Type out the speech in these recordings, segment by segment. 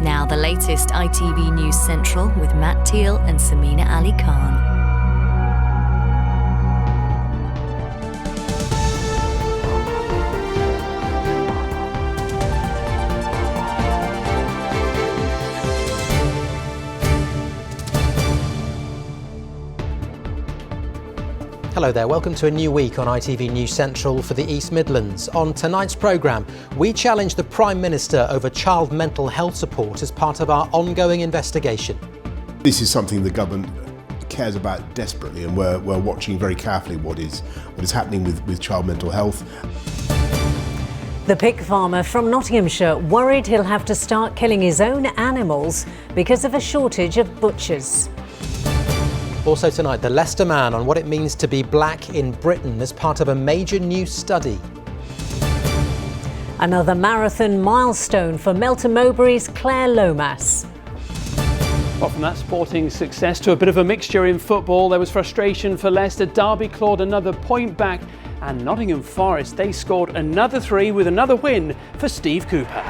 Now the latest ITV News Central with Matt Teale and Sameena Ali Khan. Hello there, welcome to a new week on ITV News Central for the East Midlands. On tonight's programme, we challenge the Prime Minister over child mental health support as part of our ongoing investigation. This is something the government cares about desperately, and we're watching very carefully what is happening with child mental health. The pig farmer from Nottinghamshire worried he'll have to start killing his own animals because of a shortage of butchers. Also tonight, the Leicester man on what it means to be black in Britain as part of a major new study. Another marathon milestone for Melton Mowbray's Claire Lomas. Well, from that sporting success to a bit of a mixture in football, there was frustration for Leicester. Derby clawed another point back, and Nottingham Forest, they scored another 3 with another win for Steve Cooper.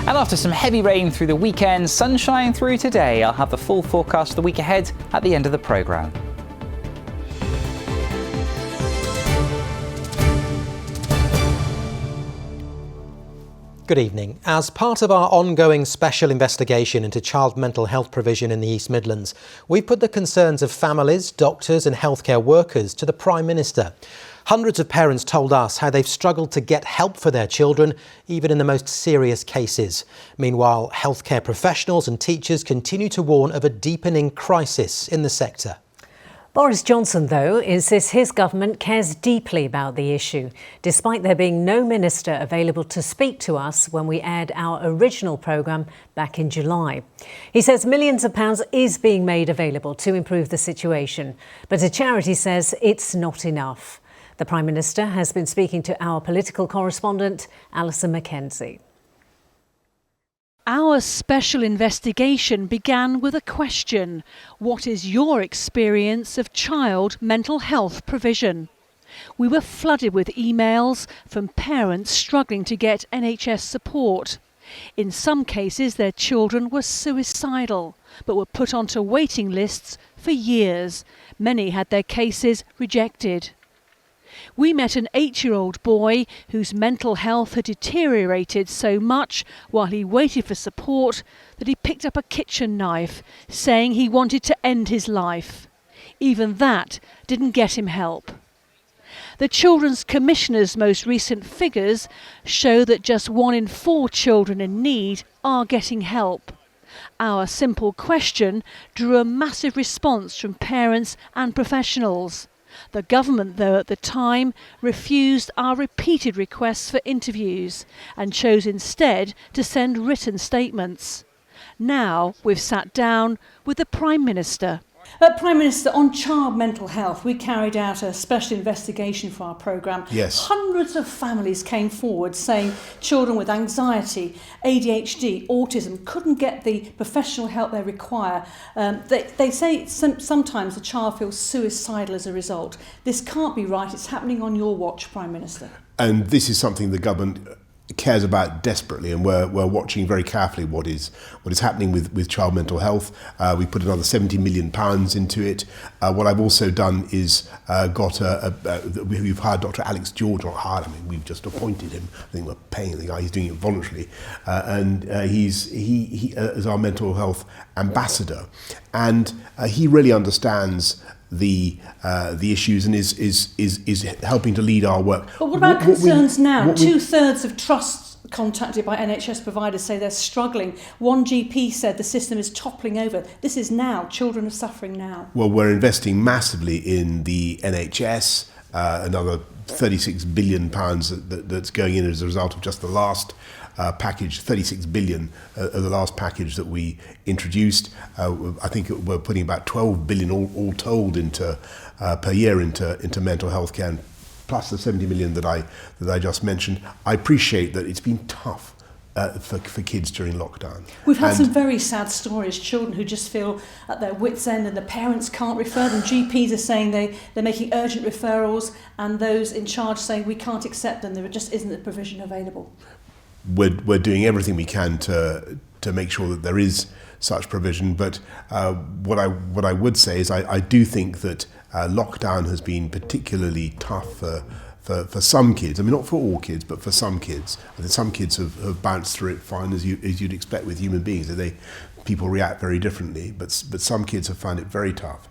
And after some heavy rain through the weekend, sunshine through today. I'll have the full forecast for the week ahead at the end of the programme. Good evening. As part of our ongoing special investigation into child mental health provision in the East Midlands, we've put the concerns of families, doctors and healthcare workers to the Prime Minister. Hundreds of parents told us how they've struggled to get help for their children, even in the most serious cases. Meanwhile, healthcare professionals and teachers continue to warn of a deepening crisis in the sector. Boris Johnson, though, insists his government cares deeply about the issue, despite there being no minister available to speak to us when we aired our original programme back in July. He says millions of pounds is being made available to improve the situation, but a charity says it's not enough. The Prime Minister has been speaking to our political correspondent, Alison Mackenzie. Our special investigation began with a question. What is your experience of child mental health provision? We were flooded with emails from parents struggling to get NHS support. In some cases, their children were suicidal, but were put onto waiting lists for years. Many had their cases rejected. We met an 8-year-old boy whose mental health had deteriorated so much while he waited for support that he picked up a kitchen knife, saying he wanted to end his life. Even that didn't get him help. The Children's Commissioner's most recent figures show that just 1 in 4 children in need are getting help. Our simple question drew a massive response from parents and professionals. The government, though, at the time refused our repeated requests for interviews and chose instead to send written statements. Now we've sat down with the Prime Minister. Prime Minister, on child mental health, we carried out a special investigation for our programme. Yes. Hundreds of families came forward saying children with anxiety, ADHD, autism couldn't get the professional help they require. They say sometimes the child feels suicidal as a result. This can't be right. It's happening on your watch, Prime Minister. And this is something the government cares about desperately, and we're watching very carefully what is happening with child mental health. We put another £70 million into it. What I've also done is we've hired Dr. Alex George, not hired, I mean we've just appointed him. I think we're paying the guy, he's doing it voluntarily, and he is our mental health ambassador, and he really understands the issues and is helping to lead our work. But what about concerns now? 2/3 of trusts contacted by NHS providers say they're struggling. One GP said the system is toppling over. This is now. Children are suffering now. Well, we're investing massively in the NHS, another £36 billion that's going in as a result of just the last package, 36 billion, the last package that we introduced. I think we're putting about 12 billion all told into per year into mental health care, plus the 70 million that I just mentioned. I appreciate that it's been tough for kids during lockdown. We've had some very sad stories, children who just feel at their wits' end and the parents can't refer them. GPs are saying they're making urgent referrals, and those in charge saying we can't accept them, there just isn't the provision available. we're doing everything we can to make sure that there is such provision. But what I would say is I do think that lockdown has been particularly tough for some kids. I mean, not for all kids, but for some kids. I think some kids have bounced through it fine, as you'd expect with human beings. People react very differently, but some kids have found it very tough,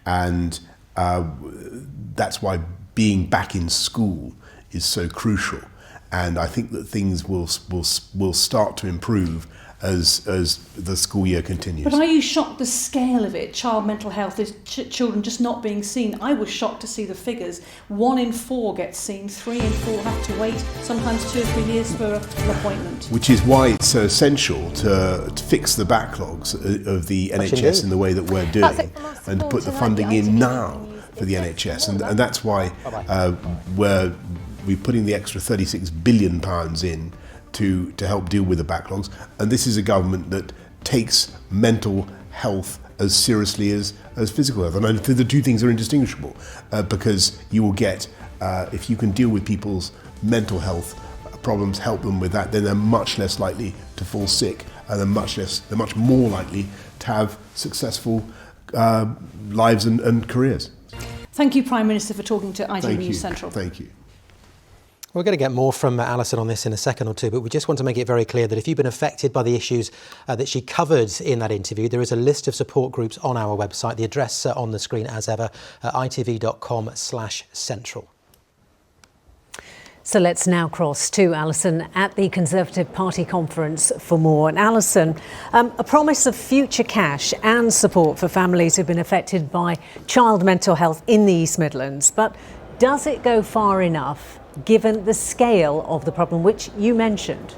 and that's why being back in school is so crucial. And I think that things will start to improve as the school year continues. But are you shocked the scale of it? Child mental health is children just not being seen. I was shocked to see the figures. 1 in 4 gets seen, 3 in 4 have to wait, sometimes 2 or 3 years for an appointment. Which is why it's so essential to fix the backlogs of the NHS in the way that we're doing, and to put the funding in now for the NHS. And that's why we're putting the extra £36 billion in to help deal with the backlogs. And this is a government that takes mental health as seriously as physical health. And I think the two things are indistinguishable, because you will get, if you can deal with people's mental health problems, help them with that, then they're much less likely to fall sick, and they're much more likely to have successful lives and careers. Thank you, Prime Minister, for talking to ITV News Central. Thank you. We're going to get more from Alison on this in a second or two, but we just want to make it very clear that if you've been affected by the issues that she covered in that interview, there is a list of support groups on our website. The address on the screen as ever, itv.com/central. So let's now cross to Alison at the Conservative Party conference for more. And Alison, a promise of future cash and support for families who've been affected by child mental health in the East Midlands. But does it go far enough, given the scale of the problem, which you mentioned?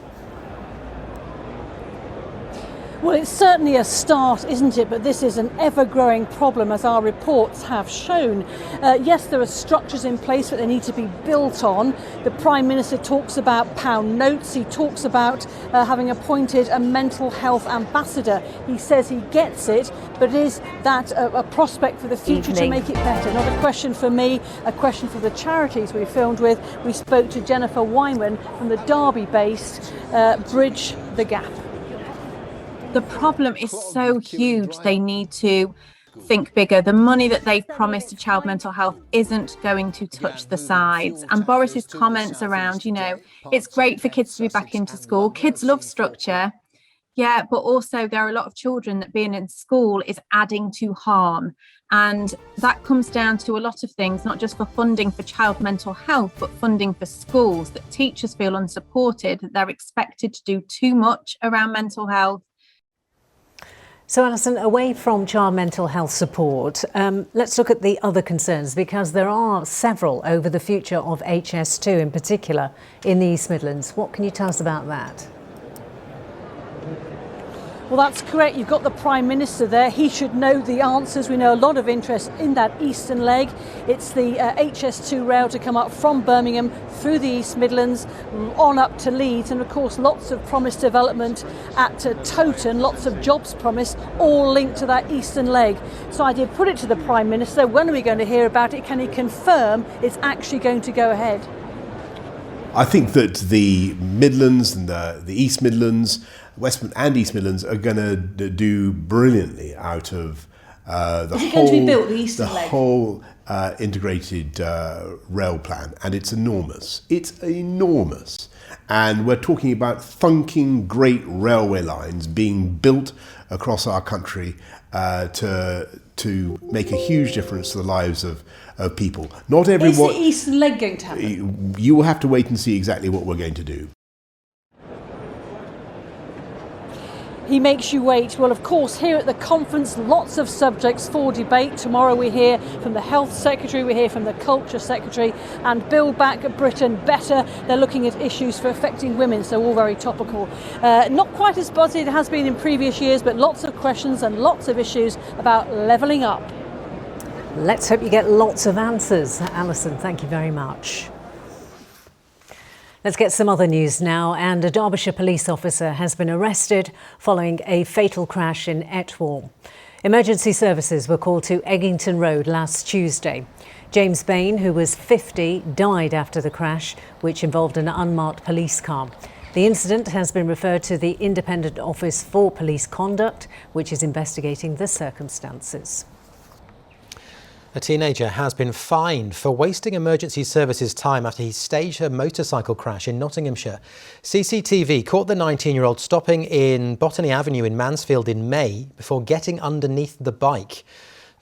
Well, it's certainly a start, isn't it? But this is an ever-growing problem, as our reports have shown. Yes, there are structures in place, but they need to be built on. The Prime Minister talks about pound notes. He talks about having appointed a mental health ambassador. He says he gets it, but is that a prospect for the future to make it better? Not a question for me, a question for the charities we filmed with. We spoke to Jennifer Wyman from the Derby-based Bridge the Gap. The problem is so huge, they need to think bigger. The money that they've promised to child mental health isn't going to touch the sides. And Boris's comments around, it's great for kids to be back into school. Kids love structure. Yeah, but also there are a lot of children that being in school is adding to harm. And that comes down to a lot of things, not just for funding for child mental health, but funding for schools, that teachers feel unsupported, that they're expected to do too much around mental health. So Alison, away from child mental health support, let's look at the other concerns, because there are several over the future of HS2 in particular in the East Midlands. What can you tell us about that? Well, that's correct. You've got the Prime Minister there. He should know the answers. We know a lot of interest in that eastern leg. It's the HS2 rail to come up from Birmingham through the East Midlands on up to Leeds, and of course lots of promised development at Towton, lots of jobs promised, all linked to that eastern leg. So I did put it to the Prime Minister, when are we going to hear about it? Can he confirm it's actually going to go ahead? I think that the Midlands and the East Midlands, West and East Midlands, are going to do brilliantly out of the whole integrated rail plan, and it's enormous. It's enormous, and we're talking about thunking great railway lines being built across our country to make a huge difference to the lives of people. Not everyone. Is the eastern leg going to happen? You will have to wait and see exactly what we're going to do. He makes you wait. Well, of course, here at the conference, lots of subjects for debate. Tomorrow we hear from the Health Secretary, we hear from the Culture Secretary, and Build Back Britain Better. They're looking at issues for affecting women, so all very topical. Not quite as buzzy as it has been in previous years, but lots of questions and lots of issues about levelling up. Let's hope you get lots of answers. Alison, thank you very much. Let's get some other news now, and a Derbyshire police officer has been arrested following a fatal crash in Etwall. Emergency services were called to Eggington Road last Tuesday. James Bain, who was 50, died after the crash, which involved an unmarked police car. The incident has been referred to the Independent Office for Police Conduct, which is investigating the circumstances. A teenager has been fined for wasting emergency services time after he staged a motorcycle crash in Nottinghamshire. CCTV caught the 19-year-old stopping in Botany Avenue in Mansfield in May before getting underneath the bike.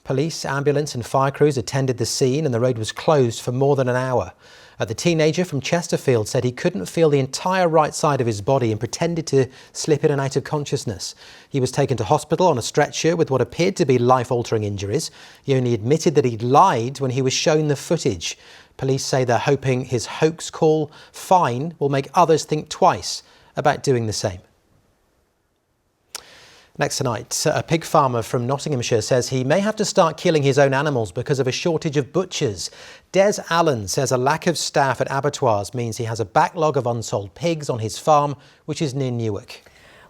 Police, ambulance and fire crews attended the scene and the road was closed for more than an hour. The teenager from Chesterfield said he couldn't feel the entire right side of his body and pretended to slip in and out of consciousness. He was taken to hospital on a stretcher with what appeared to be life-altering injuries. He only admitted that he'd lied when he was shown the footage. Police say they're hoping his hoax call fine will make others think twice about doing the same. Next tonight, a pig farmer from Nottinghamshire says he may have to start killing his own animals because of a shortage of butchers. Des Allen says a lack of staff at abattoirs means he has a backlog of unsold pigs on his farm, which is near Newark.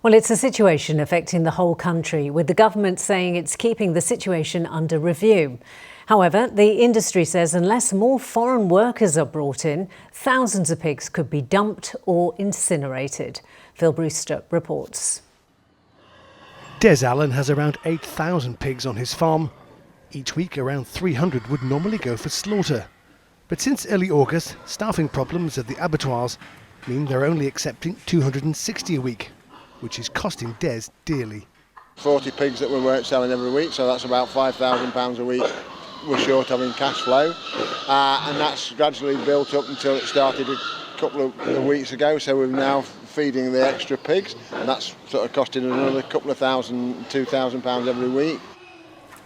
Well, it's a situation affecting the whole country, with the government saying it's keeping the situation under review. However, the industry says unless more foreign workers are brought in, thousands of pigs could be dumped or incinerated. Phil Brewster reports. Des Allen has around 8,000 pigs on his farm. Each week, around 300 would normally go for slaughter. But since early August, staffing problems at the abattoirs mean they're only accepting 260 a week, which is costing Des dearly. 40 pigs that we weren't selling every week, so that's about £5,000 a week we're short of in cash flow. And that's gradually built up until it started a couple of weeks ago, so we're now feeding the extra pigs, and that's sort of costing another couple of £2,000 every week.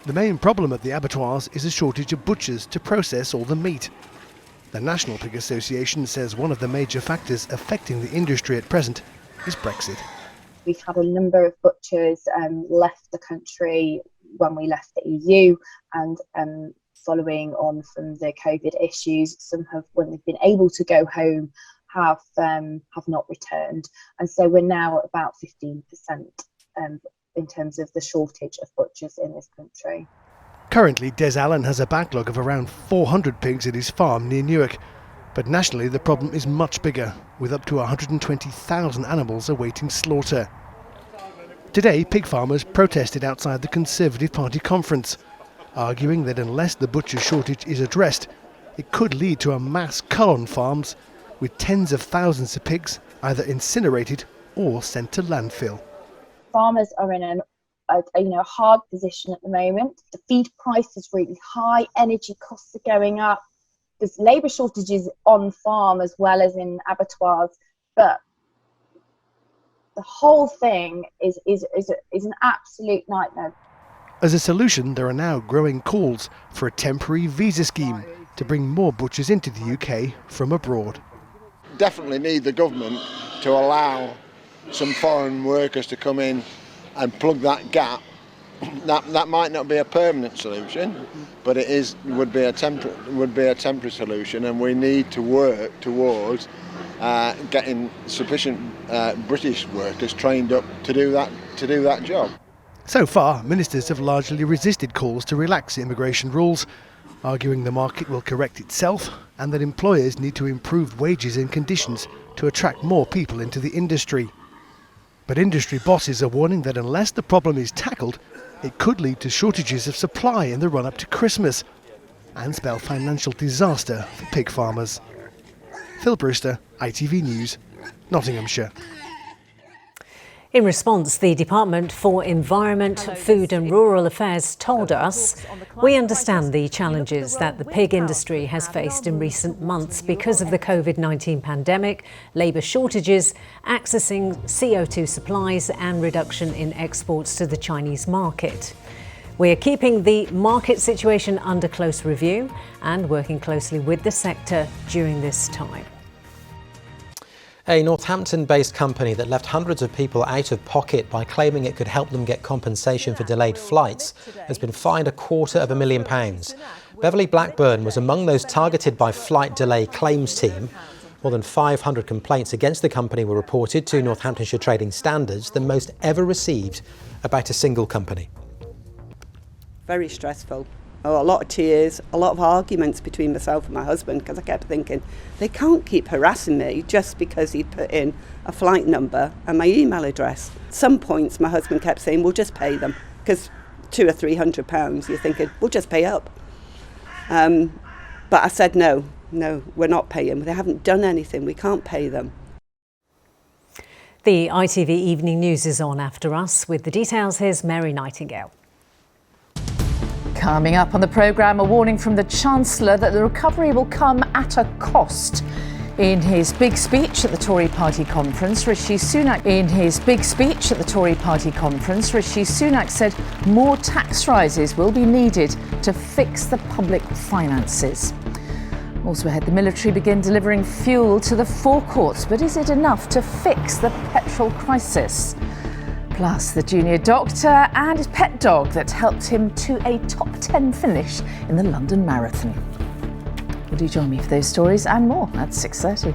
The main problem at the abattoirs is a shortage of butchers to process all the meat. The National Pig Association says one of the major factors affecting the industry at present is Brexit. We've had a number of butchers left the country when we left the EU, and following on from the COVID issues, some have, when they've been able to go home, have not returned, and so we're now at about 15% in terms of the shortage of butchers in this country. Currently, Des Allen has a backlog of around 400 pigs at his farm near Newark, but nationally the problem is much bigger, with up to 120,000 animals awaiting slaughter. Today, pig farmers protested outside the Conservative Party conference, arguing that unless the butcher shortage is addressed, it could lead to a mass cull on farms, with tens of thousands of pigs either incinerated or sent to landfill. Farmers are in a hard position at the moment. The feed price is really high, energy costs are going up, there's labour shortages on farm as well as in abattoirs, but the whole thing is an absolute nightmare. As a solution, there are now growing calls for a temporary visa scheme to bring more butchers into the UK from abroad. Definitely need the government to allow some foreign workers to come in and plug that gap. That might not be a permanent solution, but would be a temporary solution, and we need to work towards getting sufficient British workers trained up to do that job. So far, ministers have largely resisted calls to relax immigration rules, arguing the market will correct itself and that employers need to improve wages and conditions to attract more people into the industry. But industry bosses are warning that unless the problem is tackled, it could lead to shortages of supply in the run-up to Christmas and spell financial disaster for pig farmers. Phil Brewster, ITV News, Nottinghamshire. In response, the Department for Environment, Food and Rural Affairs told us, "We understand the challenges that the pig industry has faced in recent months because of the COVID-19 pandemic, labour shortages, accessing CO2 supplies and reduction in exports to the Chinese market. We are keeping the market situation under close review and working closely with the sector during this time." A Northampton-based company that left hundreds of people out of pocket by claiming it could help them get compensation for delayed flights has been fined £250,000. Beverly Blackburn was among those targeted by Flight Delay Claims Team. More than 500 complaints against the company were reported to Northamptonshire Trading Standards, the most ever received about a single company. Very stressful. a lot of tears, a lot of arguments between myself and my husband, because I kept thinking, they can't keep harassing me just because he'd put in a flight number and my email address. At some points my husband kept saying, we'll just pay them, because £200 or £300, you're thinking, we'll just pay up. But I said, no, we're not paying. They haven't done anything, we can't pay them. The ITV Evening News is on after us. With the details, here's Mary Nightingale. Coming up on the programme, a warning from the Chancellor that the recovery will come at a cost. In his big speech at the Tory party conference, Rishi Sunak said more tax rises will be needed to fix the public finances. Also ahead, the military begin delivering fuel to the forecourts, but is it enough to fix the petrol crisis? Plus, the junior doctor and his pet dog that helped him to a top 10 finish in the London Marathon. Will you join me for those stories and more at 6:30?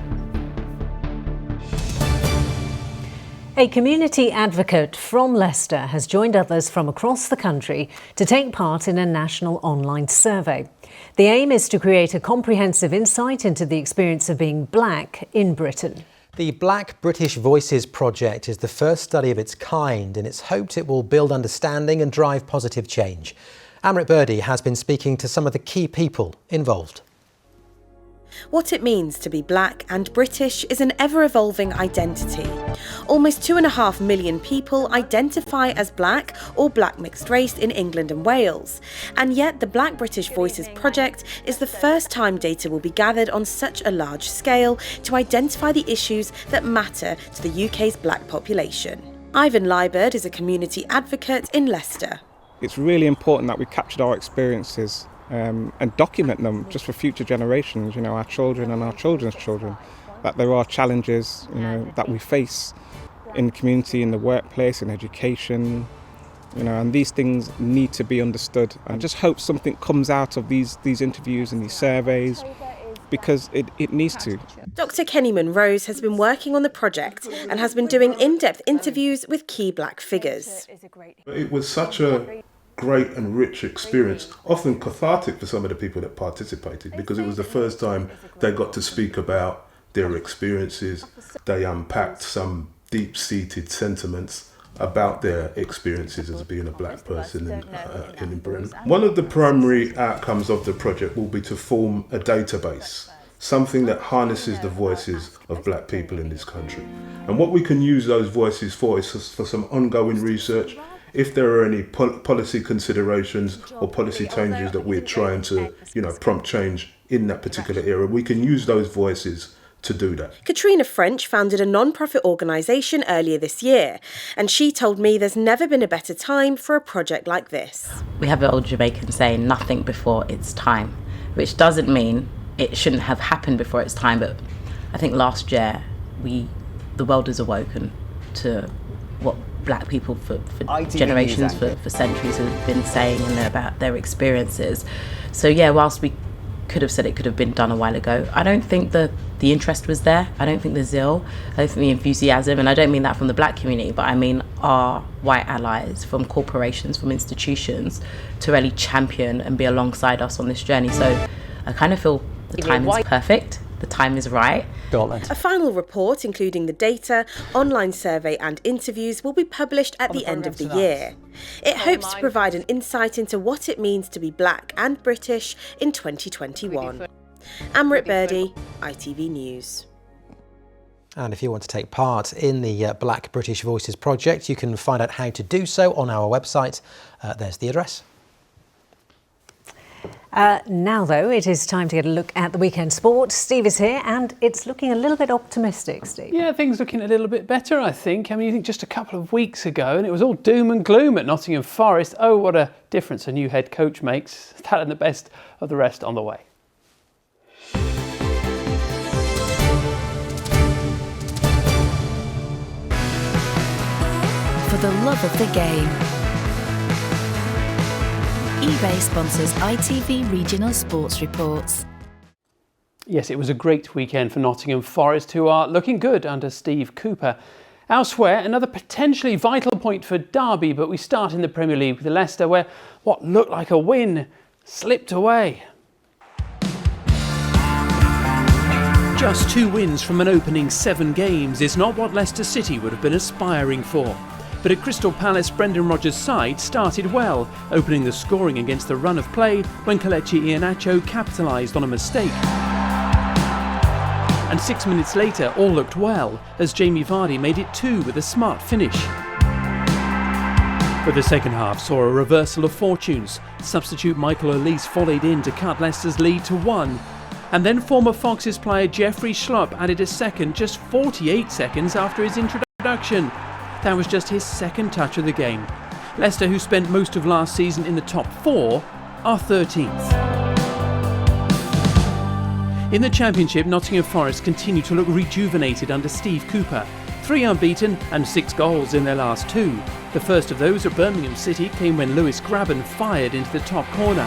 A community advocate from Leicester has joined others from across the country to take part in a national online survey. The aim is to create a comprehensive insight into the experience of being black in Britain. The Black British Voices project is the first study of its kind, and it's hoped it will build understanding and drive positive change. Amrit Birdie has been speaking to some of the key people involved. What it means to be black and British is an ever-evolving identity. Almost 2.5 million people identify as black or black mixed race in England and Wales. And yet the Black British Voices project is the first time data will be gathered on such a large scale to identify the issues that matter to the UK's black population. Ivan Liebert is a community advocate in Leicester. It's really important that we captured our experiences and document them just for future generations, our children and our children's children, that there are challenges, that we face in the community, in the workplace, in education, and these things need to be understood. I just hope something comes out of these interviews and these surveys, because it needs to. Dr. Kenny Monrose has been working on the project and has been doing in-depth interviews with key black figures. It was such a great and rich experience, often cathartic for some of the people that participated, because it was the first time they got to speak about their experiences. They unpacked some deep-seated sentiments about their experiences as being a black person in Britain. One of the primary outcomes of the project will be to form a database, something that harnesses the voices of black people in this country. And what we can use those voices for is for some ongoing research. If there are any policy considerations or policy changes that we're trying to, prompt change in that particular era, we can use those voices to do that. Katrina French founded a non-profit organisation earlier this year, and she told me there's never been a better time for a project like this. We have an old Jamaican saying, nothing before its time, which doesn't mean it shouldn't have happened before its time, but I think last year the world has awoken to what black people for generations, for centuries have been saying about their experiences. So yeah, whilst we could have said it could have been done a while ago, I don't think the interest was there. I don't think the zeal, I don't think the enthusiasm, and I don't mean that from the black community, but I mean our white allies, from corporations, from institutions, to really champion and be alongside us on this journey. So I kind of feel the time is perfect. The time is right. A final report, including the data, online survey and interviews, will be published at the end of the year. It hopes to provide an insight into what it means to be black and British in 2021. Amrit Birdie, ITV News. And if you want to take part in the Black British Voices project, you can find out how to do so on our website. There's the address. Now, though, it is time to get a look at the weekend sport. Steve is here and it's looking a little bit optimistic, Steve. Yeah, things looking a little bit better, I think. I mean, you think just a couple of weeks ago and it was all doom and gloom at Nottingham Forest. Oh, what a difference a new head coach makes. That and the best of the rest on the way. For the love of the game. eBay sponsors ITV Regional Sports Reports. Yes, it was a great weekend for Nottingham Forest, who are looking good under Steve Cooper. Elsewhere, another potentially vital point for Derby, but we start in the Premier League with Leicester, where what looked like a win slipped away. Just 2 wins from an opening 7 games is not what Leicester City would have been aspiring for. But at Crystal Palace, Brendan Rodgers' side started well, opening the scoring against the run of play when Kelechi Iheanacho capitalised on a mistake. And 6 minutes later, all looked well, as Jamie Vardy made it 2 with a smart finish. But the second half saw a reversal of fortunes. Substitute Michael Olise volleyed in to cut Leicester's lead to 1. And then former Foxes player Jeffrey Schlupp added a second just 48 seconds after his introduction. That was just his second touch of the game. Leicester, who spent most of last season in the top 4, are 13th. In the Championship, Nottingham Forest continue to look rejuvenated under Steve Cooper. 3 unbeaten and 6 goals in their last 2. The first of those at Birmingham City came when Lewis Grabban fired into the top corner.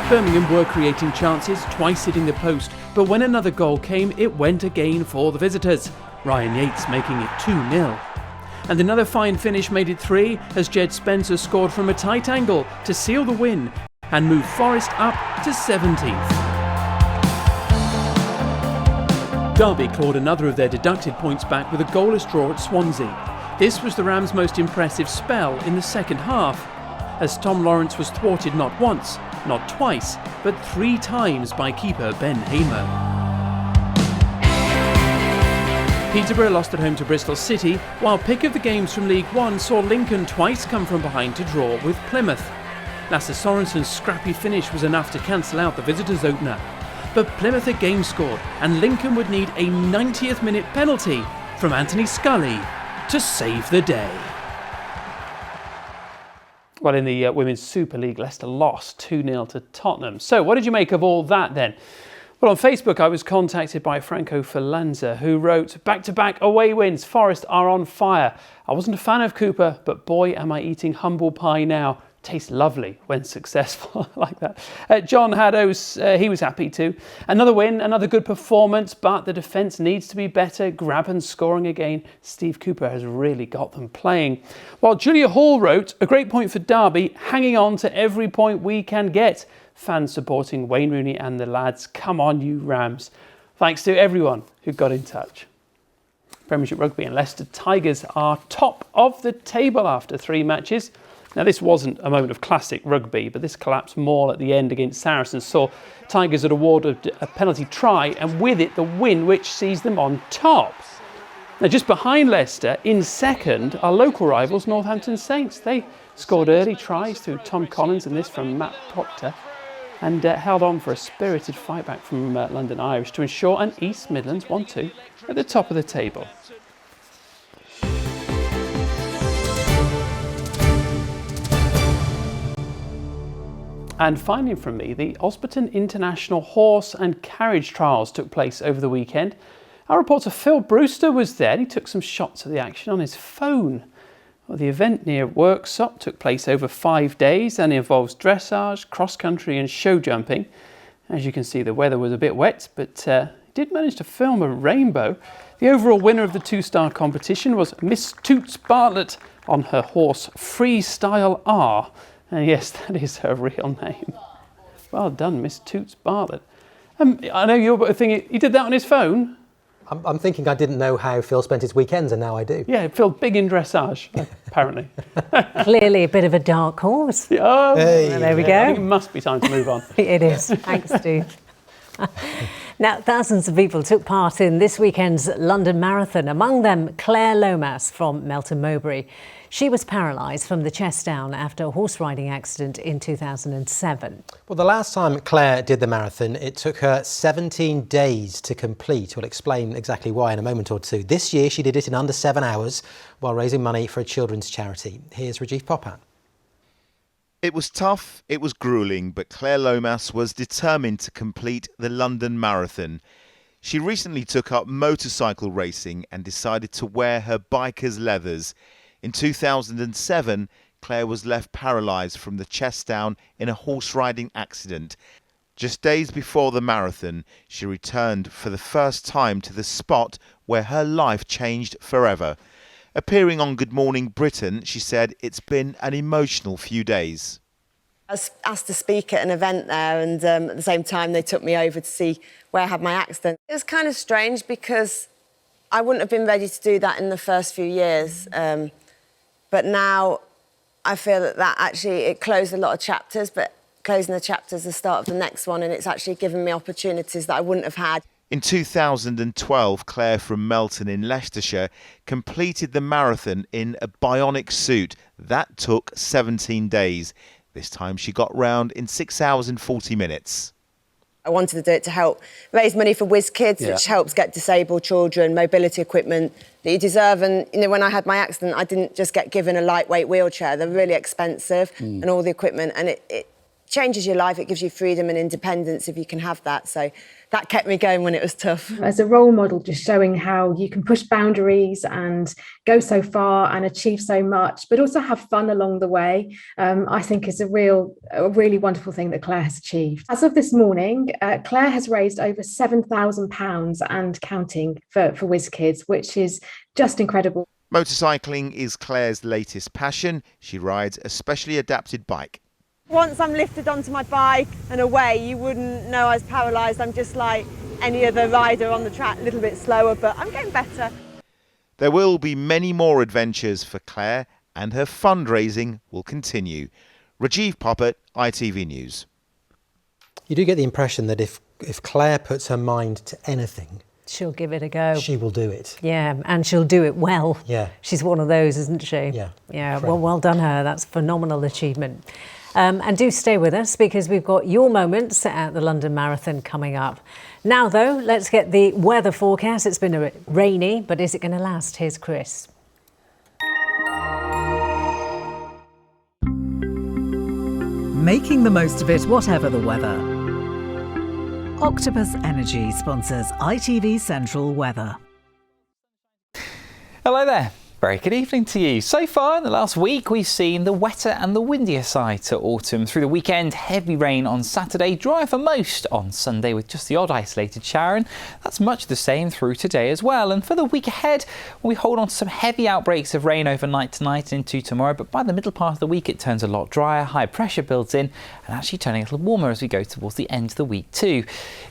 Birmingham were creating chances, twice hitting the post, but when another goal came, it went again for the visitors. Ryan Yates making it 2-0. And another fine finish made it 3 as Jed Spencer scored from a tight angle to seal the win and move Forest up to 17th. Derby clawed another of their deducted points back with a goalless draw at Swansea. This was the Rams' most impressive spell in the second half, as Tom Lawrence was thwarted not once, not twice, but 3 times by keeper Ben Hamer. Peterborough lost at home to Bristol City, while pick of the games from League One saw Lincoln twice come from behind to draw with Plymouth. Lasse Sorensen's scrappy finish was enough to cancel out the visitors' opener. But Plymouth again scored, and Lincoln would need a 90th minute penalty from Anthony Scully to save the day. Well, in the Women's Super League, Leicester lost 2-0 to Tottenham. So what did you make of all that then? Well, on Facebook, I was contacted by Franco Ferlanza, who wrote, "Back-to-back away wins, Forest are on fire. I wasn't a fan of Cooper, but boy, am I eating humble pie now. Tastes lovely when successful." I like that. John Haddows, he was happy too. Another win, another good performance, but the defence needs to be better. Grabban scoring again. Steve Cooper has really got them playing. While Julia Hall wrote, "A great point for Derby, hanging on to every point we can get. Fans supporting Wayne Rooney and the lads. Come on, you Rams." Thanks to everyone who got in touch. Premiership Rugby and Leicester Tigers are top of the table after 3 matches. Now, this wasn't a moment of classic rugby, but this collapse maul at the end against Saracens saw Tigers had awarded a penalty try, and with it the win, which sees them on top. Now, just behind Leicester, in second, are local rivals Northampton Saints. They scored early tries through Tom Collins and this from Matt Proctor, and held on for a spirited fight back from London Irish to ensure an East Midlands 1-2 at the top of the table. And finally from me, the Osberton International Horse and Carriage Trials took place over the weekend. Our reporter Phil Brewster was there. He took some shots of the action on his phone. Well, the event near Worksop took place over 5 days and involves dressage, cross-country and show jumping. As you can see, the weather was a bit wet, but did manage to film a rainbow. The overall winner of the 2-star competition was Miss Toots Bartlett on her horse Freestyle R. And yes, that is her real name. Well done, Miss Toots Bartlett. I know you're thinking, he did that on his phone? I'm thinking I didn't know how Phil spent his weekends, and now I do. Yeah, Phil, big in dressage, apparently. Clearly a bit of a dark horse. Oh, hey, well, there we go. I think it must be time to move on. It is. Thanks, Steve. Now, thousands of people took part in this weekend's London Marathon, among them Claire Lomas from Melton Mowbray. She was paralysed from the chest down after a horse riding accident in 2007. Well, the last time Claire did the marathon, it took her 17 days to complete. We'll explain exactly why in a moment or two. This year, she did it in under 7 hours while raising money for a children's charity. Here's Rajiv Popat. It was tough, it was gruelling, but Claire Lomas was determined to complete the London Marathon. She recently took up motorcycle racing and decided to wear her biker's leathers. In 2007, Claire was left paralysed from the chest down in a horse riding accident. Just days before the marathon, she returned for the first time to the spot where her life changed forever. Appearing on Good Morning Britain, she said it's been an emotional few days. I was asked to speak at an event there, and at the same time they took me over to see where I had my accident. It was kind of strange because I wouldn't have been ready to do that in the first few years. But now I feel that actually it closed a lot of chapters, but closing the chapter is the start of the next one, and it's actually given me opportunities that I wouldn't have had. In 2012, Claire from Melton in Leicestershire completed the marathon in a bionic suit. That took 17 days. This time she got round in 6 hours and 40 minutes. I wanted to do it to help raise money for Whiz Kids, which helps get disabled children mobility equipment that you deserve. And, you know, when I had my accident, I didn't just get given a lightweight wheelchair. They're really expensive and all the equipment. And it changes your life. It gives you freedom and independence if you can have that. So that kept me going when it was tough. As a role model, just showing how you can push boundaries and go so far and achieve so much, but also have fun along the way, I think is a really wonderful thing that Claire has achieved. As of this morning, Claire has raised over £7,000 and counting for Whiz Kids, which is just incredible. Motorcycling is Claire's latest passion. She rides a specially adapted bike. Once I'm lifted onto my bike and away, you wouldn't know I was paralysed. I'm just like any other rider on the track, a little bit slower, but I'm getting better. There will be many more adventures for Claire, and her fundraising will continue. Rajiv Poppet, ITV News. You do get the impression that if Claire puts her mind to anything, she'll give it a go. She will do it. Yeah, and she'll do it well. Yeah. She's one of those, isn't she? Yeah. Yeah, well done her. That's a phenomenal achievement. And do stay with us because we've got your moments at the London Marathon coming up. Now, though, let's get the weather forecast. It's been a bit rainy, but is it going to last? Here's Chris. Making the most of it, whatever the weather. Octopus Energy sponsors ITV Central Weather. Hello there. Very good evening to you. So far in the last week, we've seen the wetter and the windier side to autumn. Through the weekend, heavy rain on Saturday, dry for most on Sunday with just the odd isolated shower, and that's much the same through today as well. And for the week ahead, we hold on to some heavy outbreaks of rain overnight tonight and into tomorrow, but by the middle part of the week, it turns a lot drier, high pressure builds in, and actually turning a little warmer as we go towards the end of the week too.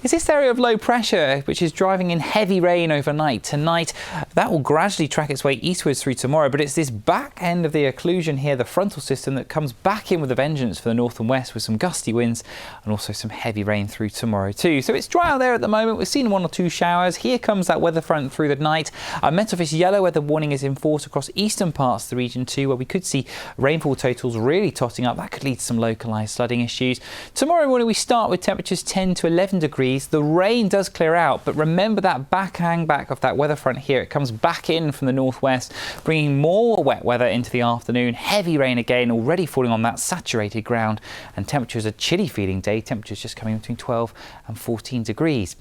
It's this area of low pressure which is driving in heavy rain overnight tonight. That will gradually track its way eastwards through tomorrow, but it's this back end of the occlusion here, the frontal system, that comes back in with a vengeance for the north and west with some gusty winds and also some heavy rain through tomorrow too. So it's dry out there at the moment. We've seen 1 or 2 showers. Here comes that weather front through the night. Our Met Office yellow weather warning is in force across eastern parts of the region too, where we could see rainfall totals really totting up. That could lead to some localised flooding issues. Tomorrow morning we start with temperatures 10 to 11 degrees. The rain does clear out, but remember that hang back of that weather front here. It comes back in from the northwest, bringing more wet weather into the afternoon. Heavy rain again already falling on that saturated ground, and temperatures a chilly feeling day. Temperatures just coming between 12 and 14 degrees.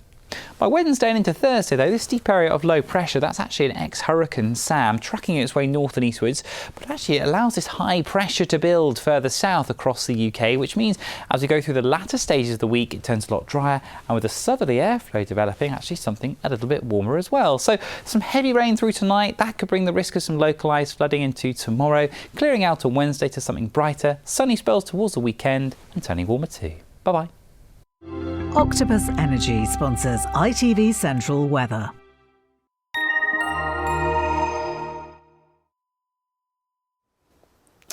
By Wednesday and into Thursday, though, this deep area of low pressure, that's actually an ex-hurricane Sam tracking its way north and eastwards, but actually it allows this high pressure to build further south across the UK, which means as we go through the latter stages of the week, it turns a lot drier, and with the southerly airflow developing, actually something a little bit warmer as well. So some heavy rain through tonight, that could bring the risk of some localised flooding into tomorrow, clearing out on Wednesday to something brighter, sunny spells towards the weekend, and turning warmer too. Bye-bye. Octopus Energy sponsors ITV Central Weather.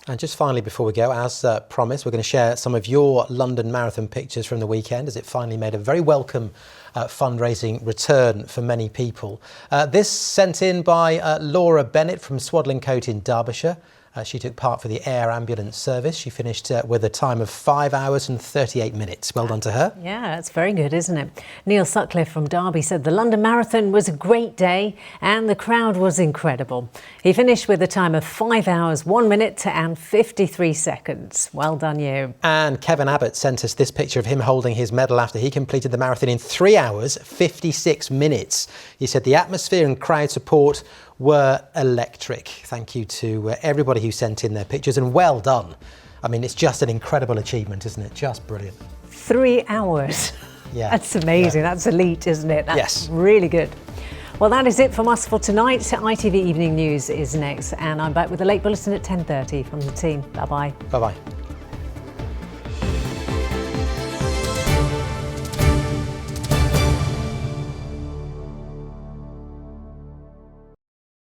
And just finally, before we go, as promised, we're going to share some of your London Marathon pictures from the weekend, as it finally made a very welcome fundraising return for many people. This sent in by Laura Bennett from Swadlincote in Derbyshire. She took part for the air ambulance service. She finished with a time of 5 hours and 38 minutes. Well done to her. Yeah, it's very good, isn't it? Neil Sutcliffe from Derby said the London Marathon was a great day and the crowd was incredible. He finished with a time of 5 hours, 1 minute and 53 seconds. Well done you. And Kevin Abbott sent us this picture of him holding his medal after he completed the marathon in 3 hours, 56 minutes. He said the atmosphere and crowd support were electric. Thank you to everybody who sent in their pictures, and well done. I mean, it's just an incredible achievement, isn't it? Just brilliant. 3 hours. Yeah. That's amazing. Yeah. That's elite, isn't it? That's really good. Well, that is it from us for tonight. ITV Evening News is next, and I'm back with the late bulletin at 10:30 from the team. Bye-bye. Bye-bye.